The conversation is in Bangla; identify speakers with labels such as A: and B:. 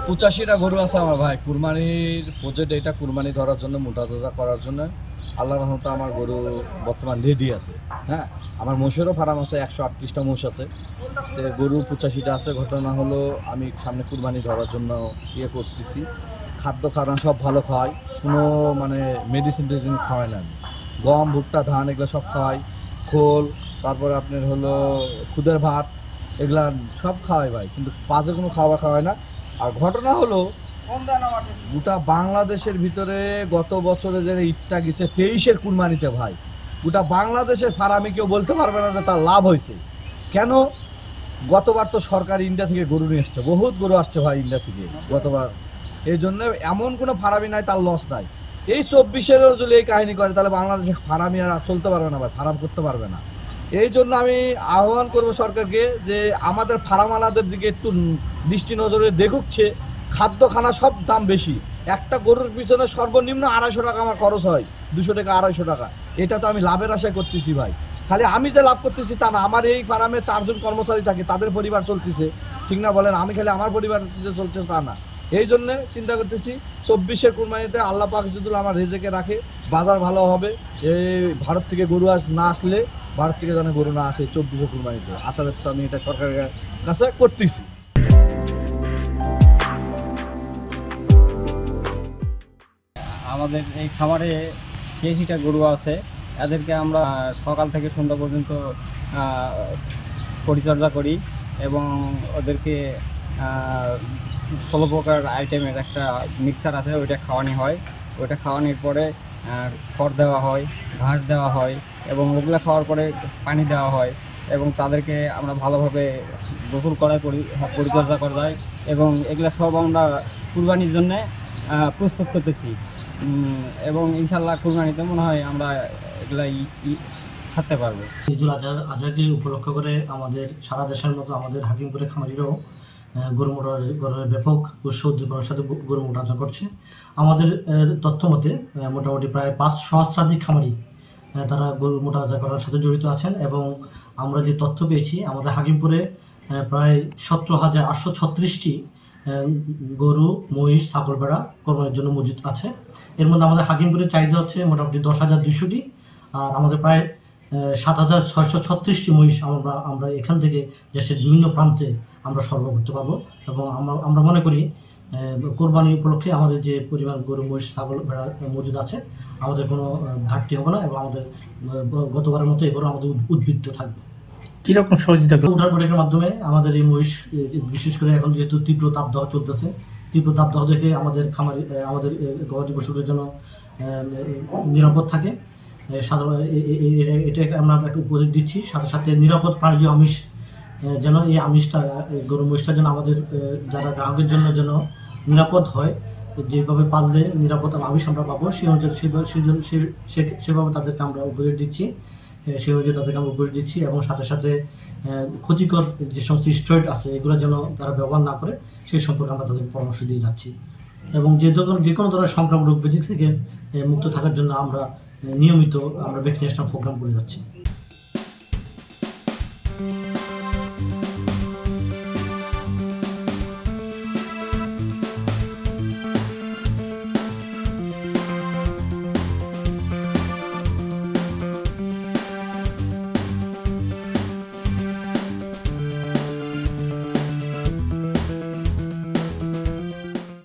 A: 85টা গরু আছে আমার ভাই। কুরবানির প্রজেক্ট এটা, কুরবানি ধরার জন্য, মোটা তাজা করার জন্য। আল্লাহর রহমতে আমার গরু বর্তমান রেডি আছে। হ্যাঁ, আমার মোষেরও ফার্ম আছে, 138টা মোষ আছে। তো গরু 85টা আছে। ঘটনা হলো, আমি সামনে কুরবানি ধরার জন্য করতেছি। খাদ্য খাওয়ানো সব ভালো খাওয়াই, কোনো মানে মেডিসিন টেডিসিন খাওয়াই না আমি। গম, ভুট্টা, ধান এগুলো সব খাওয়াই, খোল, তারপরে আপনার হলো খুদের ভাত, এগুলা সব খাওয়াই ভাই, কিন্তু পাজে কোনো খাওয়া খাওয়াই না। আর ঘটনা হলো, গোটা বাংলাদেশের ভিতরে গত বছরে যে ঈদটা গেছে 23-এর কুরবানিতে ভাই, গোটা বাংলাদেশের ফার্মে কেউ বলতে পারবে না যে তার লাভ হয়েছে। কেন? গতবার তো সরকার ইন্ডিয়া থেকে গরু নিয়ে আসছে, বহুত গরু আসছে ভাই ইন্ডিয়া থেকে গতবার। এই জন্য এমন কোনো ফার্মই নাই তার লস নাই। এই 24-এরও যদি এই কাহিনী করে, তাহলে বাংলাদেশে ফার্মই আর চলতে পারবে না ভাই, ফার্ম করতে পারবে না। এই জন্য আমি আহ্বান করবো সরকারকে যে আমাদের ফার্মালাদের দিকে একটু দৃষ্টি নজরে দেখুকছে। খাদ্য খানা সব দাম বেশি। একটা গরুর পিছনে সর্বনিম্ন 250 টাকা আমার খরচ হয়, 200 টাকা 250 টাকা। এটা তো আমি লাভের আশায় করতেছি ভাই। খালি আমি যে লাভ করতেছি তা না, আমার এই ফার্মে 4 জন কর্মচারী থাকে, তাদের পরিবার চলতেছে, ঠিক না বলেন? আমি খালি আমার পরিবার যে চলছে তা না। এই জন্য চিন্তা করতেছি 24-এর কুরবানিতে আল্লাহ পাক যদি আমার রেজেকে রাখে, বাজার ভালো হবে। এই ভারত থেকে গরু না আসলে, ভারত থেকে যেন গরু না আসে 24-এর কুরবানিতে, আশা ব্যক্ত আমি এটা সরকারের কাছে করতেছি।
B: আমাদের এই খামারে 86টা গরু আছে। এদেরকে আমরা সকাল থেকে সন্ধ্যা পর্যন্ত পরিচর্যা করি এবং ওদেরকে 16 প্রকার আইটেমের একটা মিক্সার আছে, ওইটা খাওয়ানো হয়। ওইটা খাওয়ানোর পরে খড় দেওয়া হয়, ঘাস দেওয়া হয় এবং ওগুলো খাওয়ার পরে পানি দেওয়া হয় এবং তাদেরকে আমরা ভালোভাবে গোসল করায় পরিচর্যা করা যায় এবং এগুলো সব আমরা কুরবানির জন্যে প্রস্তুত করতেছি এবং ইনশাল্লাহ কুরবানিতে মনে হয় আমরা এগুলা ছাড়তে পারবো।
C: ঈদুল আজহাকে উপলক্ষ করে আমাদের সারা দেশের মতো আমাদের হাকিমপুরের খামারিরাও গরু মোটার ব্যাপক উৎসাহ উদ্দীপনার সাথে গরু মোটাচা করছে। আমাদের তথ্য মতে মোটামুটি প্রায় 5 সহস্রাধিক খামারি তারা গরু মোটাচা করার সাথে জড়িত আছেন এবং আমরা যে তথ্য পেয়েছি, আমাদের হাকিমপুরে প্রায় 17,836টি গরু, মহিষ, ছাগল, ভেড়া কোরবানির জন্য মজুদ আছে। এর মধ্যে আমাদের হাকিমপুরের চাহিদা হচ্ছে মোটামুটি 10,200টি, আর আমাদের প্রায় 7,636টি মহিষ আমরা এখান থেকে দেশের বিভিন্ন প্রান্তে আমরা সরবরাহ করতে পারবো এবং আমরা মনে করি কোরবানি উপলক্ষে আমাদের যে পরিমাণ গরু, মহিষ, ছাগল, ভেড়া মজুদ আছে, আমাদের কোনো ঘাটতি হবে না এবং আমাদের গতবারের মতো এবারও আমাদের উদ্বৃত্ত থাকবে।
D: কিরকম সহযোগিতা
C: উঠার প্রোডাক্টের মাধ্যমে আমাদের এই মহিষ, বিশেষ করে এখন যেহেতু তীব্র তাপদাহ চলতেছে, তীব্র তাপদাহ দেখে আমাদের খামারি, আমাদের গবাদি পশুদের জন্য নিরাপদ থাকে। সাধারণ এটা আমরা একটা উপদেশ দিচ্ছি, সাথে সাথে নিরাপদ প্রাণীজ আমিষ যেন, এই আমিষটা, গরু মহিষটা যেন আমাদের যারা গ্রাহকের জন্য যেন নিরাপদ হয়, যেভাবে পাললে নিরাপদ আমিষ আমরা পাবো, সেই অনুযায়ী সেভাবে তাদেরকে আমরা উপদেশ দিচ্ছি, সেই অনুযায়ী তাদেরকে আমরা উপদেশ দিচ্ছি এবং সাথে সাথে ক্ষতিকর যে সমস্ত স্টেরয়েড আছে এগুলো যেন তারা ব্যবহার না করে সেই সম্পর্কে আমরা তাদেরকে পরামর্শ দিয়ে যাচ্ছি এবং যে কোনো ধরনের সংক্রামক রোগ ব্যাধি থেকে মুক্ত থাকার জন্য আমরা নিয়মিত ভ্যাকসিনেশন প্রোগ্রাম করে যাচ্ছি।